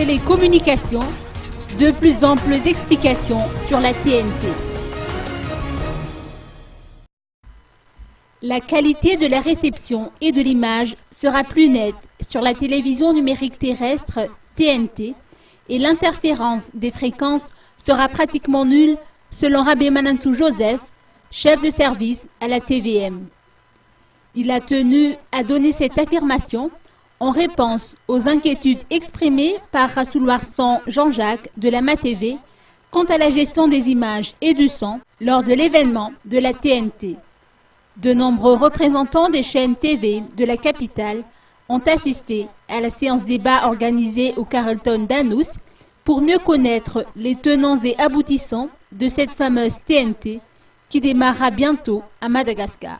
télécommunications, de plus amples explications sur la TNT. La qualité de la réception et de l'image sera plus nette sur la télévision numérique terrestre TNT et l'interférence des fréquences sera pratiquement nulle selon Rabbi Manansou Joseph, chef de service à la TVM. Il a tenu à donner cette affirmation en réponse aux inquiétudes exprimées par Rassoul Warsan Jean-Jacques de la MATV quant à la gestion des images et du son lors de l'événement de la TNT. De nombreux représentants des chaînes TV de la capitale ont assisté à la séance débat organisée au Carlton d'Anous pour mieux connaître les tenants et aboutissants de cette fameuse TNT qui démarrera bientôt à Madagascar.